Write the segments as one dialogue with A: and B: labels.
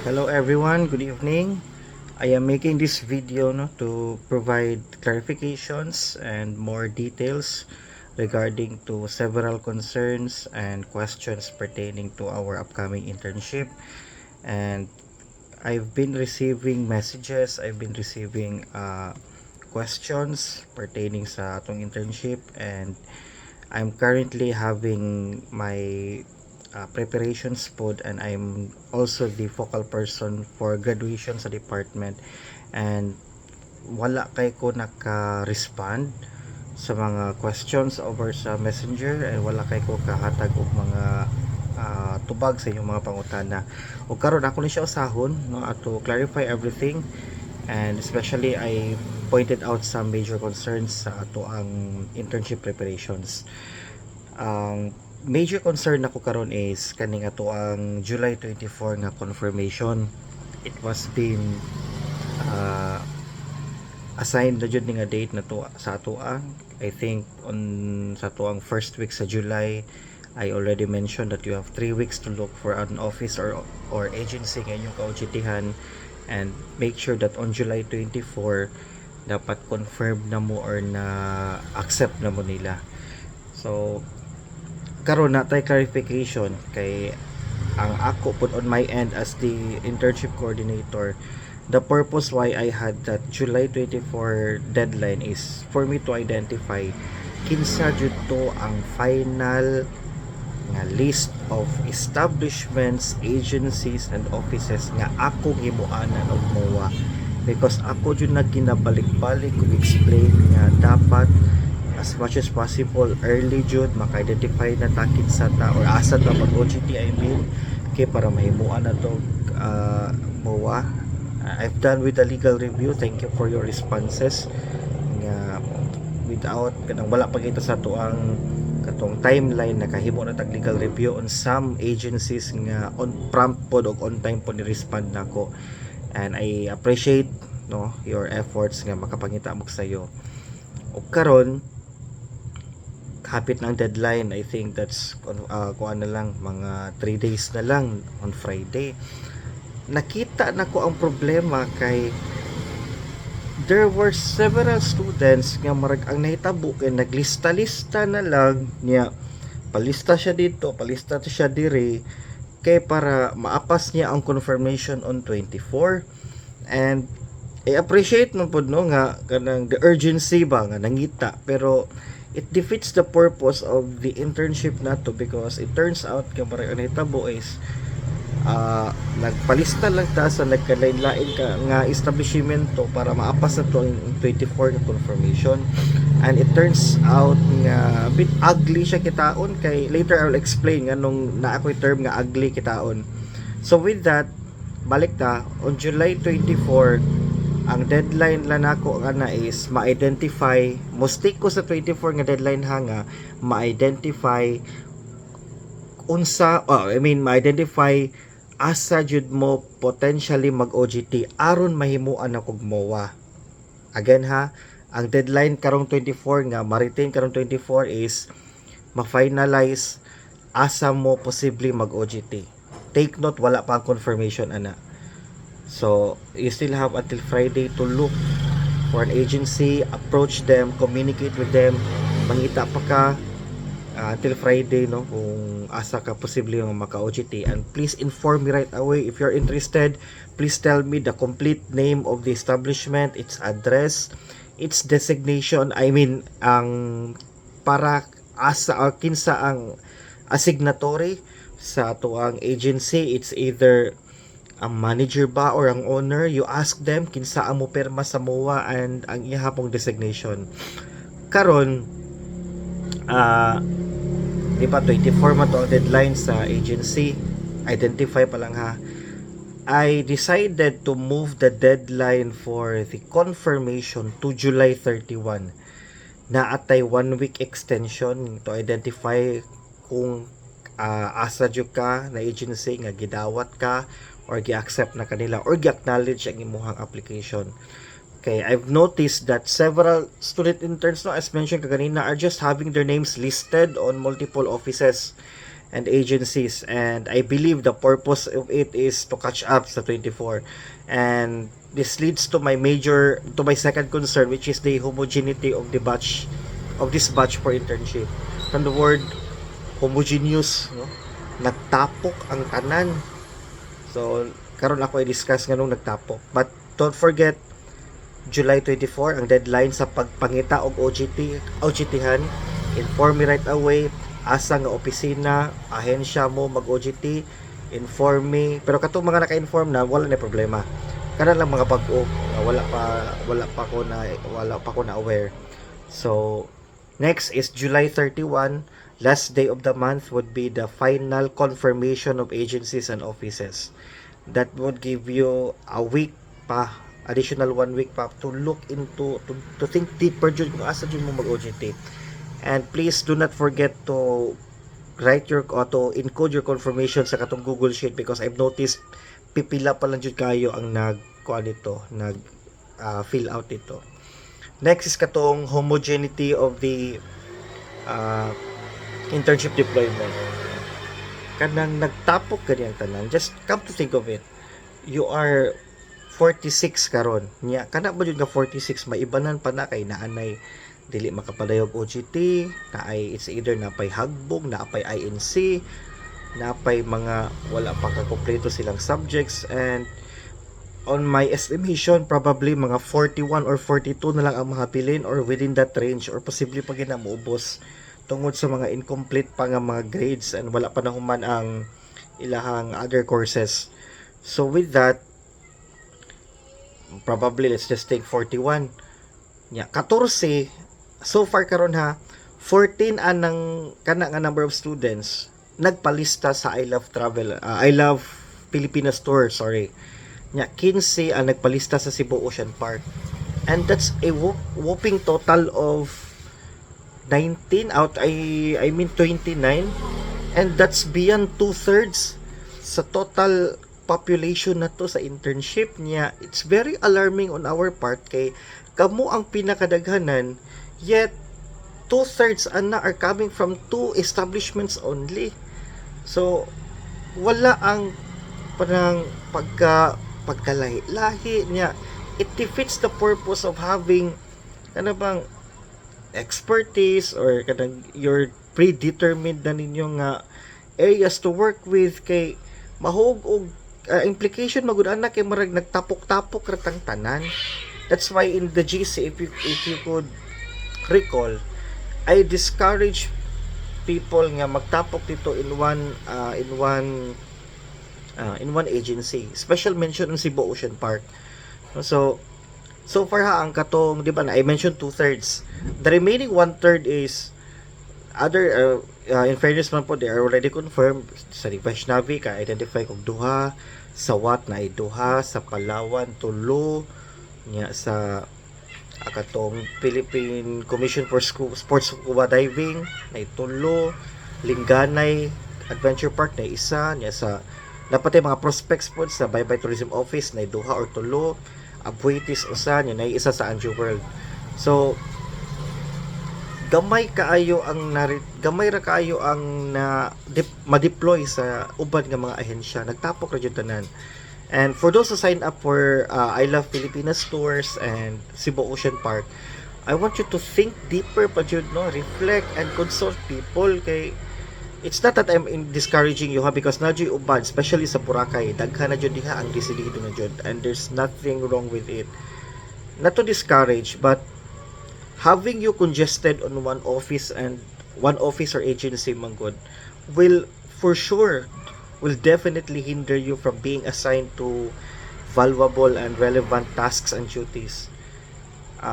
A: Hello everyone, good evening. I am making this video to provide clarifications and more details regarding to several concerns and questions pertaining to our upcoming internship. And I've been receiving messages, I've been receiving questions pertaining sa atong internship, and I'm currently having my preparations pod, and I'm also the focal person for graduation sa department, and wala kay ko naka-respond sa mga questions over sa messenger, and wala kay ko kahatag og mga tubag sa inyong mga pangutana. O karon ako ni siya usahon to clarify everything, and especially I pointed out some major concerns sa ato ang internship preparations. Ang major concern nako karon is kaning ato ang July 24 nga confirmation. It was been assigned na jud ni nga date na to sa ato I think on sa to ang first week sa July. I already mentioned that you have 3 weeks to look for an office or agency nga inyong kaujitihan, and make sure that on July 24 dapat confirm na mo or na accept na mo nila. So karon na tay clarification kay ang ako put on my end as the internship coordinator. The purpose why I had that July 24 deadline is for me to identify kinsa jud to ang final nga list of establishments, agencies, and offices nga ako gimuanan og MOA, because ako jud nagkinabalik-balik kung explain nga dapat as much as possible early jud maka-identify na takit sa ta or asa ta pag OJT, I mean, kay para mahimuan na to MOA. I've done with the legal review. Thank you for your responses nga without kanang wala pa kita sa to ang katong timeline nakahimo na tag legal review on some agencies nga on prompt pod og on time pod ni respond nako, and I appreciate your efforts nga makapangita mo sayo. Og karon kapit ng deadline, I think that's kuan na lang mga 3 days na lang on Friday. Nakita nako ang problema kay there were several students nga marag ang nahitabo kay naglista-lista na lang niya, palista siya dito, palista siya dire kay para maapas niya ang confirmation on 24. And I appreciate man pud nga kanang the urgency ba nga nangita, pero it defeats the purpose of the internship nato, because it turns out kay marag ang nahitabo is nagpalista lang ta sa nagkalain-lain ka nga establishmento para maapas na to ang 24 na confirmation, and it turns out nga a bit ugly siya kitaon, kay later I'll explain nga nung na ako'y term nga ugly kitaon. So with that, balik ta on July 24 ang deadline lang nako nga is ma-identify, mistake ko sa 24 nga deadline nga ma-identify ma-identify asa jud mo potentially mag OJT aron mahimuan na kog MOA. Again ang deadline karong 24 nga ma-retain karong 24 is ma-finalize asa mo posible mag OJT. Take note, wala pa ang confirmation ana. So you still have until Friday to look for an agency, approach them, communicate with them, mangita pa ka until Friday kung asa ka posible yung maka-OJT, and please inform me right away if you're interested. Please tell me the complete name of the establishment, its address, its designation, ang para asa or kinsa ang signatory sa tuang agency. It's either ang manager ba or ang owner. You ask them kinsa ang mo perma sa MOA and ang ihapong designation. Karon di ba 24 man to ang deadline sa agency, identify pa lang I decided to move the deadline for the confirmation to July 31. Naatay 1 week extension to identify kung asa jud ka na agency nga gidawat ka or gi-accept na kanila or gi-acknowledge ang imuhang application. Okay, I've noticed that several student interns, as mentioned kaganina, are just having their names listed on multiple offices. and agencies, and I believe the purpose of it is to catch up sa 24. And this leads to my second concern, which is the homogeneity of this batch for internship. From the word homogeneous, no? Nagtapok ang tanan. So karon ako i-discuss nganong nagtapok, but don't forget July 24 ang deadline sa pagpangita og OJT-han. Inform me right away asa nga opisina, ahensya mo mag-OJT, inform me. Pero katong mga naka-inform na, wala na problema. Kana lang mga bag-o, wala pa ko na aware. So next is July 31, last day of the month would be the final confirmation of agencies and offices. That would give you a week pa, additional 1 week pa to look into, to think deeper dyan kung asa dyan mo mag-OJT. And please do not forget to write to encode your confirmation sa katong Google Sheet, because I've noticed pipila pa lang dyan kayo ang fill out ito. Next is katong homogeneity of the internship deployment. Kanang nagtapok ganyan tanan, just come to think of it, you are 46 karon nya, kana ba jud nga 46 maibanan pa na kay naanay dili makapadayog OJT, naay it's either napay hagbog, napay INC, napay mga wala pa kakompleto silang subjects, and on my estimation probably mga 41 or 42 na lang ang mahapilin, or within that range, or posible pa gina maubos tungod sa mga incomplete pa nga mga grades and wala pa nahuman ang ilahang other courses. So with that, probably let's just take 41 nya, 14 so far karon ha, 14 anang kana nga number of students nagpalista sa I Love Pilipinas Tour, sorry nya, 15 ang nagpalista sa Cebu Ocean Park, and that's a whopping total of 19 out, I mean 29, and that's beyond 2/3 sa total population na to sa internship niya. It's very alarming on our part kay kamo ang pinakadaghanan, yet 2/3 ana are coming from 2 establishments only. So wala ang parang pagkalahi-lahi niya. It defeats the purpose of having bang expertise, or kanang you're predetermined na ninyo nga areas to work with, kay mahog og implication magud ana kay marag nagtapok-tapok ratang tanan. That's why in the GC, if you could recall, I discourage people nga magtapok dito in one agency. Special mention ang Cebu Ocean Park. So far ha, ang katong, di ba na I mentioned 2/3. The remaining 1/3 is other, in fairness man po, they are already confirmed. Sa Vaishnavi ka identify kog duha, sa Wat na ay duha, sa Palawan tulo, nya sa katong Philippine Commission for Sports Scuba Diving na tulo, Linganay Adventure Park na isa, nya sa dapat mga prospects po sa Baybay Tourism Office na duha or tulo, Abuetis usa, nya na isa sa Anju World. So gamay ra kaayo ang ma-deploy sa uban nga mga ahensya, nagtapok ra jud tanan. And for those who sign up for I Love Pilipinas Tours and Cebu Ocean Park, I want you to think deeper pa jud, no, reflect and consult people, kay it's not that I'm discouraging you ha, because na jud uban, especially sa Boracay, daghan na jud diha ang desidido na jud, and there's nothing wrong with it. Not to discourage, but having you congested on one office or agency manggod will definitely hinder you from being assigned to valuable and relevant tasks and duties.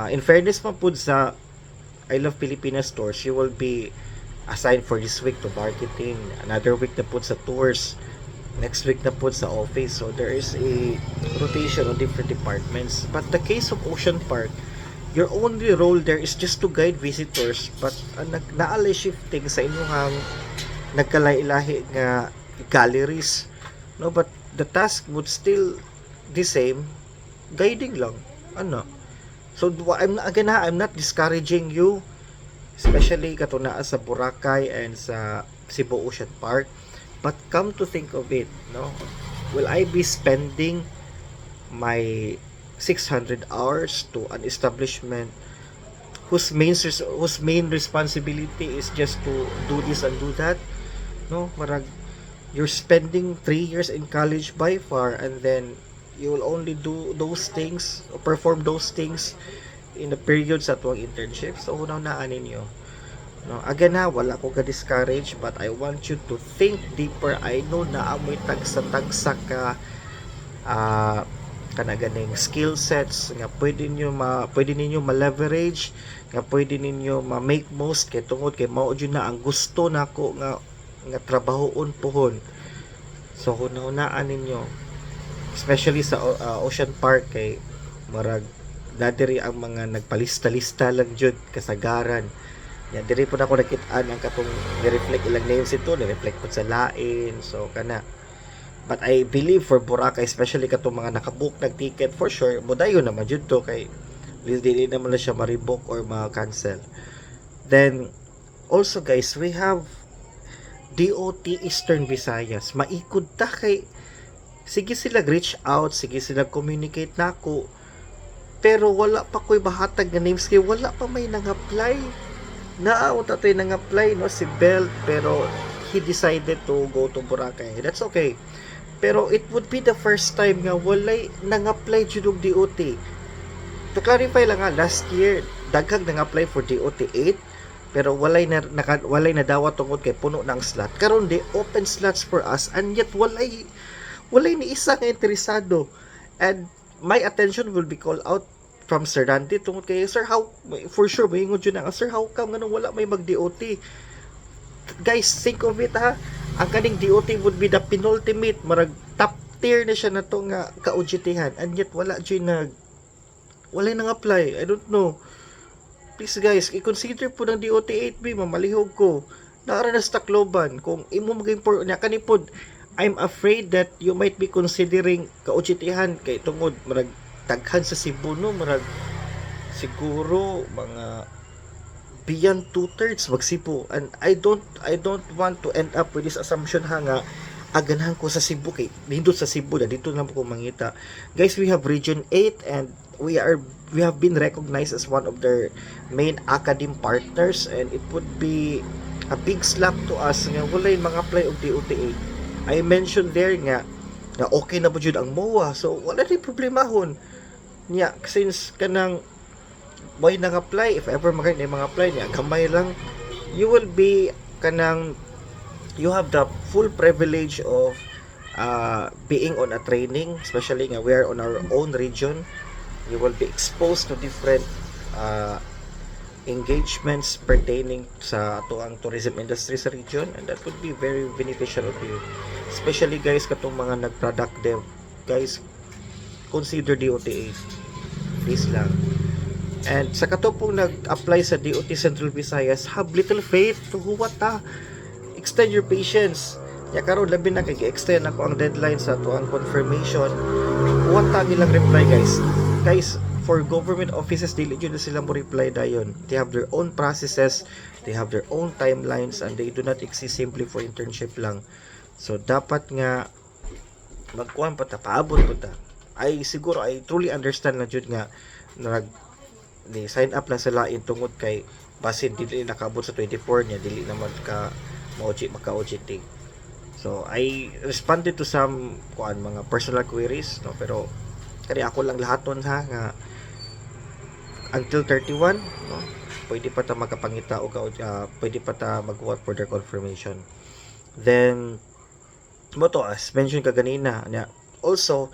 A: In fairness man pud sa I Love Pilipinas Tours, you will be assigned for this week to marketing, another week na pud sa tours, next week na pud sa office. So there is a rotation on different departments. But the case of Ocean Park, your only role there is just to guide visitors, but naalay shifting sa inyong nagkalailahi nga galleries, no, but the task would still the same, guiding lang so I'm not discouraging you, especially kato naa sa Boracay and sa Cebu Ocean Park. But come to think of it, no, will I be spending my 600 hours to an establishment whose main responsibility is just to do this and do that? No, marag you're spending 3 years in college by far, and then you will only do those things or perform those things in the period sa tuwang internship. So unaw na ninyo, no, again ha, wala ko ka discourage, but I want you to think deeper. I know na amoy tagsa ka kanaganing skill sets nga pwede ninyo ma-leverage, nga pwede ninyo ma-make most kay tungod kay mao jud na ang gusto nako nga trabahoon pohon. So hunahunaan ninyo, especially sa Ocean Park, kay marag dadiri ang mga nagpalista-lista lang jud kasagaran. Yan diri po na ako nakit-an ang katong ni-reflect ilang names ito, ni-reflect po sa lain. So kana, but I believe for Boracay, especially katong mga nakabook nag-ticket, for sure modayon naman jud to, kay dili naman na siya ma-rebook or ma-cancel. Then also guys, we have DOT Eastern Visayas. Maikod ta, kay sige sila reach out, sige sila communicate nako, pero wala pa ko'y bahatag nga names, kay wala pa may nang-apply. Naawta tayo nang-apply, no, si Belt, pero he decided to go to Boracay. That's okay. Pero it would be the first time nga walay nang-apply jud og DOT. To clarify lang nga, last year daghang nang-apply for DOT 8, pero walay na dawat tungod kay puno ng slot. Karon di open slots for us, and yet walay ni isa nga interesado. And my attention will be called out from Sir Randy tungod kay, sir, how, for sure moingon jud na, sir, how come nganong wala may mag-DOT? Guys, think of it ha, ang kaning DOT would be the penultimate, marag top tier na siya na to nga ka-OJT-han, and yet wala nang apply. I don't know. Please guys, i-consider po ng DOT 8B, mamalihog ko. Naara na sa Tacloban, kung imo mag-import niya kanipod, I'm afraid that you might be considering ka-OJT-han kay tungod marag taghan sa Cebu, no, marag siguro mga beyond 2/3 mag Cebu, and I don't want to end up with this assumption ha nga aganahan ko sa Cebu, kay dito sa Cebu na dito na ko mangita. Guys, we have Region 8, and we have been recognized as one of their main academe partners, and it would be a big slap to us nga walay mga apply og DOT 8. I mentioned there nga okay na po jud ang MOA, so wala rin problemahon niya, since kanang boy nang apply, if ever magay mga apply niya gamay lang, you will be kanang, you have the full privilege of being on a training, especially nga we are on our own region. You will be exposed to different engagements pertaining sa tuang tourism industry sa region, and that would be very beneficial to you, especially guys katong mga nag-product dev. Guys, consider DOT 8, please lang. And sa katong nag-apply sa DOT Central Visayas, have little faith to huwata, extend your patience. Ya karon labi na kay extend ako ang deadline sa tuang confirmation. Huwata nilang reply guys, for government offices dili jud na sila mo reply dayon. They have their own processes, they have their own timelines, and they do not exist simply for internship lang. So dapat nga magkuhan pa ta, paabot pa ta. I truly understand na jud nga ni sign up lang sila tungod kay basin dili nakaabot sa 24 niya, dili naman ka maka-OJT. So I responded to some mga personal queries, no, pero kani ako lang lahaton ha nga until 31, no, pwede pa ta magkapangita o pwede pa ta mag-work for their confirmation. Then mo to, as mentioned kaganina niya, also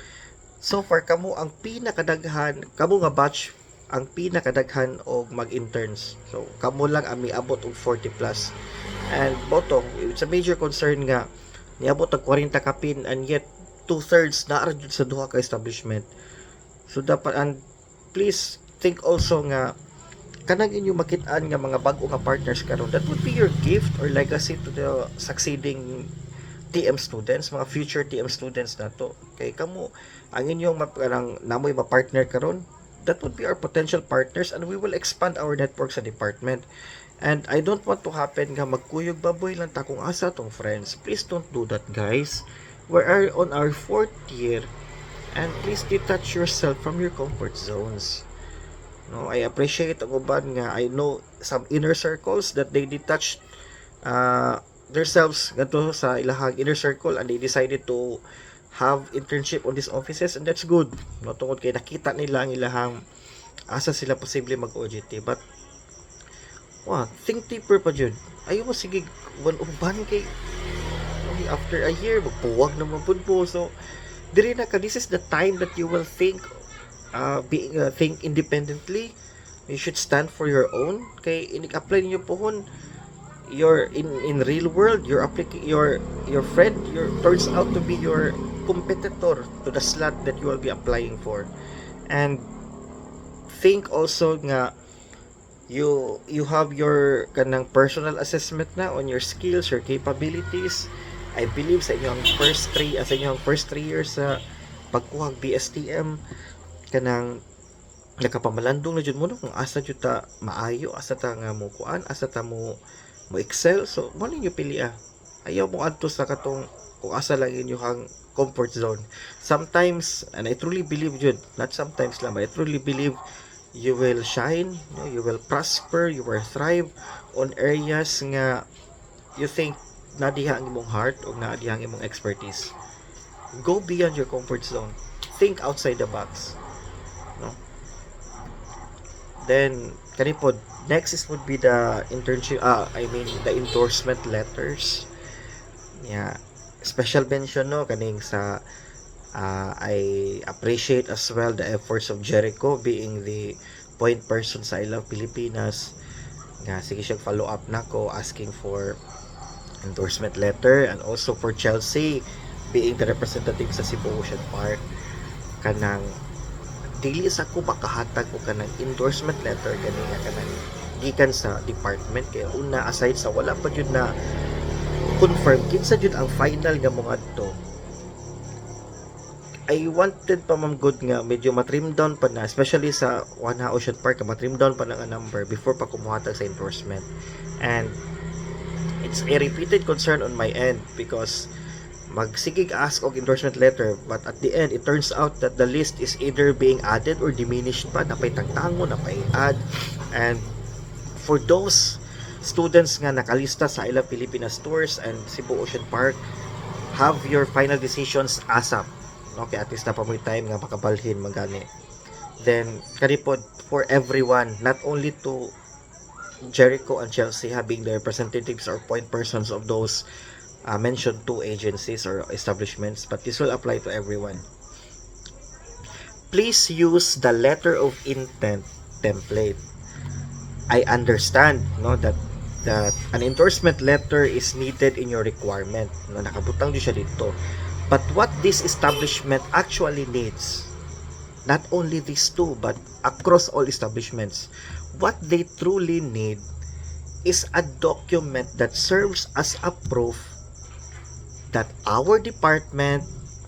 A: so far kamo ang pinakadaghan, kamo nga batch ang pinakadaghan og mag-interns. So kamo lang ang miabot og 40 plus, and botong it's a major concern nga niabot og 40 ka pin, and yet 2/3 na ara jud sa duha ka establishment. So dapat, and please think also nga kanang inyo makit-an nga mga bag-o nga partners karon, that would be your gift or legacy to the succeeding TM students, mga future TM students nato. Kay kamo ang inyong namoy ma-partner karon, that would be our potential partners, and we will expand our network sa department. And I don't want to happen nga magkuyog baboy lang ta kung asa tong friends. Please don't do that, guys. We are on our 4th year, and please detach yourself from your comfort zones. No, I appreciate ang uban nga I know some inner circles that they detached themselves ngadto sa ilahang inner circle, and they decided to have internship on these offices, and that's good. No, tungod kay nakita nila ang ilahang asa sila posible mag-OJT. But think deeper pa jud. Ayaw mo sige uban kay after a year magpuwag naman pud po. So diri na ka, this is the time that you will think think independently. You should stand for your own. Kay inig-apply ninyo pohon your in real world, your friend turns out to be your competitor to the slot that you will be applying for. And think also nga you have your kanang personal assessment na on your skills, your capabilities. I believe sa inyong first 3 years sa pagkuha BSTM kanang nakapamalandong na jud mo no kung asa jud ta maayo, asa ta nga mo kuan, asa ta mo excel. So mo ninyo pili ayaw mo adto sa katong kung asa lang inyong comfort zone. Sometimes, and I truly believe jud, not sometimes lang, but I truly believe you will shine, you will prosper, you will thrive on areas nga you think na diha ang imong heart o na diha ang imong expertise. Go beyond your comfort zone. Think outside the box. No? Then kanipod next would be the internship the endorsement letters. Yeah, special mention no kaning sa I appreciate as well the efforts of Jericho being the point person sa I Love Pilipinas. Nga sige siya follow up nako asking for endorsement letter, and also for Chelsea being the representative sa Cebu Ocean Park. Kanang dili sa ko makahatag og kanang endorsement letter kani nga kanang gikan sa department, kaya una aside sa wala pa jud na confirm kinsa jud ang final nga mga adto, I wanted pa ma'am good nga medyo matrim down pa na, especially sa Wanha Ocean Park, matrim down pa na nga number before pa kumuhatag sa endorsement. And it's a repeated concern on my end because magsigig ask og endorsement letter, but at the end it turns out that the list is either being added or diminished pa, napay tangtango, napay add. And for those students nga nakalista sa I Love Pilipinas Tours and Cebu Ocean Park, have your final decisions ASAP. Okay, at least na pa mo time nga makabalhin magani. Then kanipod for everyone, not only to Jericho and Chelsea having the representatives or point persons of those mentioned 2 agencies or establishments, but this will apply to everyone. Please use the letter of intent template. I understand that an endorsement letter is needed in your requirement. Nakabutang din siya dito. But what this establishment actually needs, not only these 2 but across all establishments, what they truly need is a document that serves as a proof that our department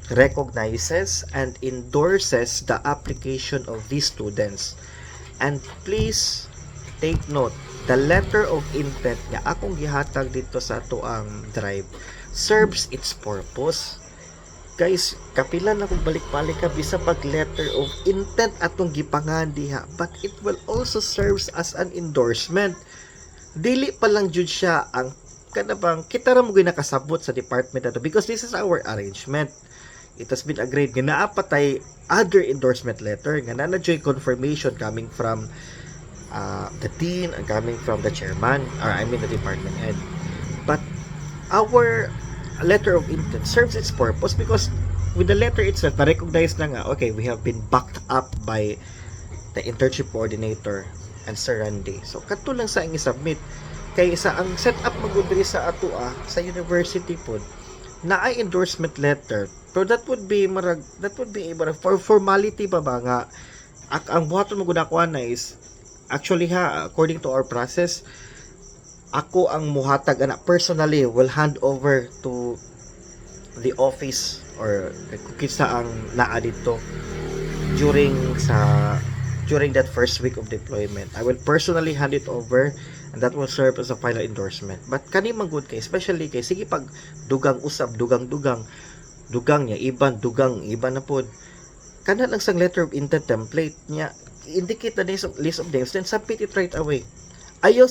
A: recognizes and endorses the application of these students. And please take note, the letter of intent nga akong gihatag dito sa ato ang drive serves its purpose. Guys, kapilan na kung balik-balik ka bisa pag letter of intent atong gipangan diha, but it will also serves as an endorsement. Dili pa lang jud siya ang kanabang kita ra mo ginakasabot sa department nato, because this is our arrangement. It has been agreed nga naa pa tay other endorsement letter nga na joy confirmation coming from the dean and coming from the chairman, or I mean the department head. But our letter of intent serves its purpose because with the letter itself na-recognize na nga, okay, we have been backed up by the internship coordinator and Sir Randy. So kato lang sa ang i-submit. Kay sa ang setup magudiri sa ato sa university pod na ay endorsement letter, pero that would be for formality pa ba nga ang buhaton mo gunakuan na is actually according to our process, ako ang muhatag ana personally will hand over to the office or kukisa ang naa dito during that first week of deployment. I will personally hand it over and that will serve as a final endorsement. But kani man good kay, especially kay sige pag dugang usab, dugang niya iban, dugang iban na pod, kana lang sang letter of intent template niya indicate the list of names, then submit it right away. Ayaw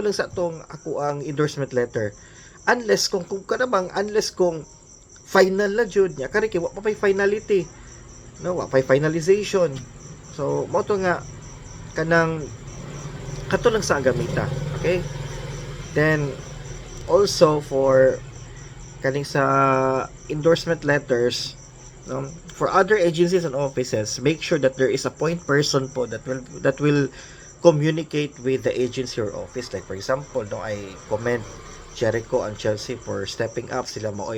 A: lang sa tong ako ang endorsement letter, unless kung kanabang, unless kung final na jud niya kari kay wa pa finality, no, wa pa finalization. So mo to nga kanang kato lang sa gamita. Okay, then also for kaning sa endorsement letters, for other agencies and offices, make sure that there is a point person po that will communicate with the agency or office. Like for example, no, I commend Jericho and Chelsea for stepping up. Sila mo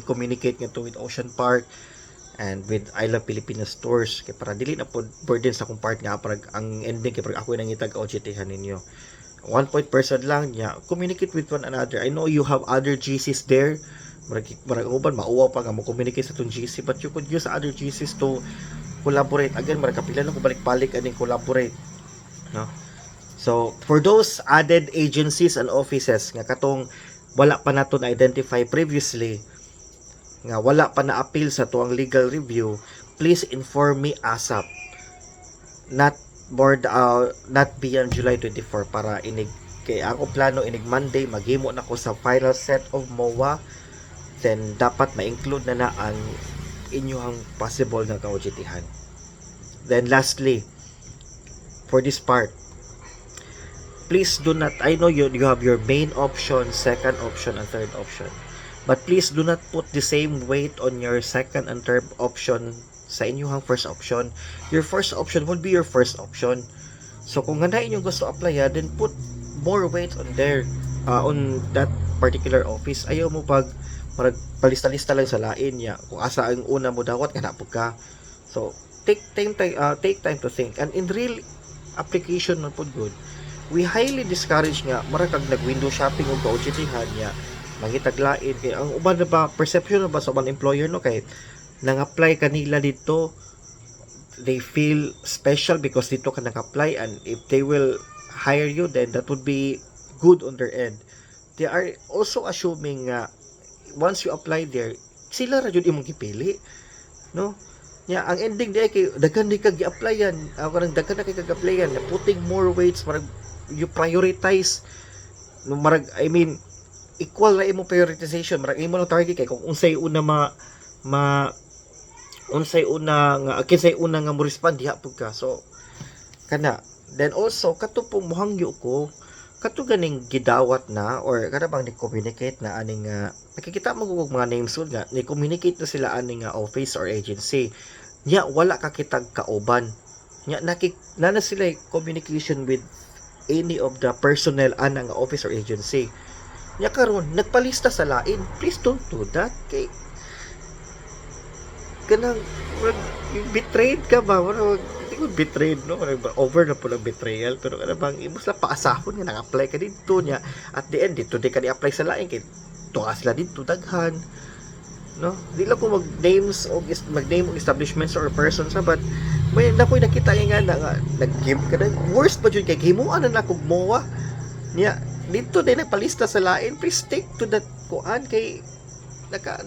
A: communicate nga to with Ocean Park and with I Love Pilipinas stores, kay para dili na po burden sa akong part nga para ang ending kay para ako nang itag OJT-han ninyo. One point person lang niya, communicate with one another. I know you have other GCs there, marag uban mauwa pa nga mo communicate sa tong GC, but you could use other GCs to collaborate. Again, marag kapila lang ko balik-balik aning collaborate, no? So for those added agencies and offices nga katong wala pa nato na identify previously, nga wala pa na appeal sa tuang legal review, please inform me ASAP, not beyond July 24, para inig kay ako plano inig Monday maghimo na ko sa final set of MOA, then dapat ma-include na ang inyong possible na kaujitihan. Then lastly, for this part, please do not, I know you have your main option, second option, and third option, but please do not put the same weight on your second and third option sa inyong first option. Your first option will be your first option. So kung ganda inyong gusto apply, then put more weight on there, on that particular office. Ayaw mo pag palista-lista lang sa lain niya kung asa ang una mo dawat kana pud ka. So take time to think, and in real application man pud good, we highly discourage nga marakag nag-window shopping og kaujitihan niya mangitaglain kay ang uban na ba perception na ba sa ubang employer, no, kay nang apply kanila dito, they feel special because dito ka nag-apply, and if they will hire you, then that would be good on their end. They are also assuming nga once you apply there, sila ra jud imong gipili, no? Ang ending di kay daghan di kag gi-applyan, daghan na kay kag-applyan, putting more weights, marag you prioritize, no, marag I mean equal ra imong prioritization, marag imo lang target kay kung unsay una unsay una nga mo respond diha pud ka. So kana, then also kato po muhangyo ko kato ganing gidawat na or kada bang ni-communicate na aning nakikita mo og mga names nga ni-communicate na sila aning office or agency nya wala ka kitag kauban nya na sila communication with any of the personnel anang office or agency nya karon nagpalista sa lain. Please don't do that, kay kanang betrayed ka ba, betrayed, no? Over na po ng betrayal, pero ano bang imus lang paasahon nga nag-apply ka dito niya at the end dito di ka di-apply sa lain kay tuwa sila dito daghan, no? Di lang ko mag-name og establishments or persons, but may nakoy nakita nga nag-give ka na worst pa jud kay himuan na kog MOA niya dito din nagpalista sa lain. Please stick to that kuan kay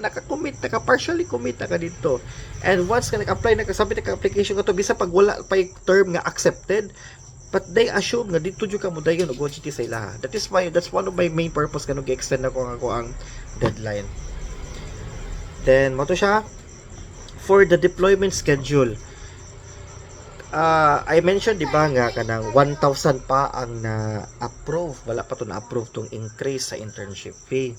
A: naka-commit, partially commit ka dito. And once ka nag-apply, nag-submit ka application ka to, bisa pag wala pa yung term nga accepted, but they assume nga dito jud ka mo dayon og OJT sa ilaha. That's one of my main purpose kanang gi-extend ako ang deadline. Then mo to siya for the deployment schedule. I mentioned di ba nga kanang 1,000 pa ang na-approve, wala pa to na-approve tong increase sa internship fee.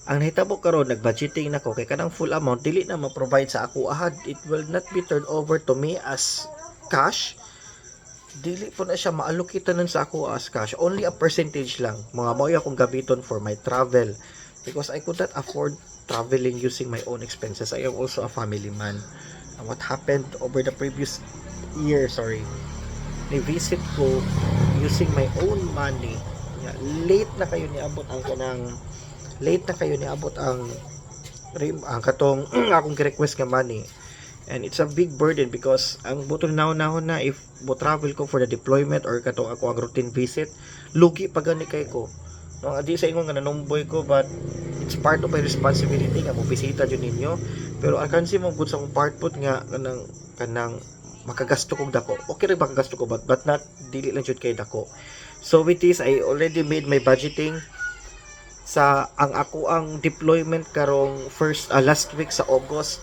A: Ang nahitabo karon nag-budgeting nako kay kanang full amount dili na ma-provide sa ako ahad. It will not be turned over to me as cash. Dili po na siya ma-allocatean sa ako as cash. Only a percentage lang. Mga mao akong gabiton for my travel because I could not afford traveling using my own expenses. I am also a family man. And what happened over the previous year, ni-visit ko using my own money. Late na kayo niabot ang katong akong request nga money. And it's a big burden because ang buto nahon na if mo travel ko for the deployment or katong ako ang routine visit, lugi pa gani kay ko. No, adi sa ingon nga nanumboy ko, but it's part of my responsibility nga mo bisita jud ninyo. Pero ang kansi mo good sa akong part put nga kanang makagasto kog dako. Okay ra makagasto ko, but not dili lang jud kay dako. So with this, I already made my budgeting sa ang ako ang deployment karong last week sa August.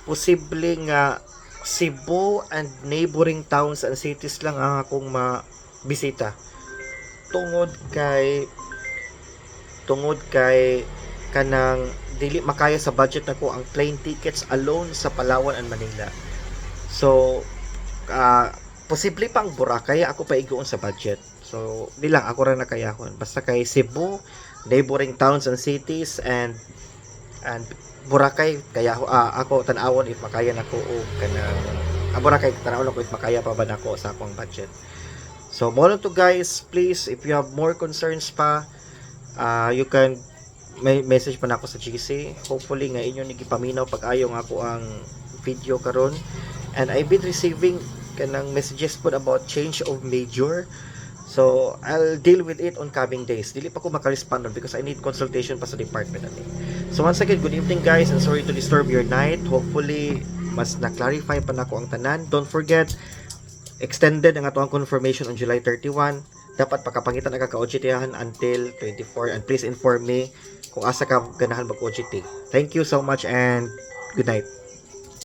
A: Posible nga Cebu and neighboring towns and cities lang ang akong mabisita. Tungod kay kanang dili makaya sa budget nako ang plane tickets alone sa Palawan and Manila. So posible pang Boracay ako pa iguon sa budget. So di lang ako ra nakayahon basta kay Cebu, neighboring towns and cities and Boracay kaya ako tan-awon if makaya nako og kanang Boracay tan-awon ako if makaya pa ba nako sa akong budget. So mo to guys, please if you have more concerns pa, you can may message pa na ako sa GC. Hopefully nga inyo nigipaminaw pag-ayo nga ako ang video karon. And I've been receiving kanang messages po about change of major. So I'll deal with it on coming days. Dili pa ko maka-respond on because I need consultation pa sa department ani. So once again, good evening guys and sorry to disturb your night. Hopefully mas na-clarify pa nako ang tanan. Don't forget extended ang atong confirmation on July 31. Dapat pakapangitan ang kaka-OJT-han until 24 and please inform me kung asa ka ganahan mag-OJT. Thank you so much and good night.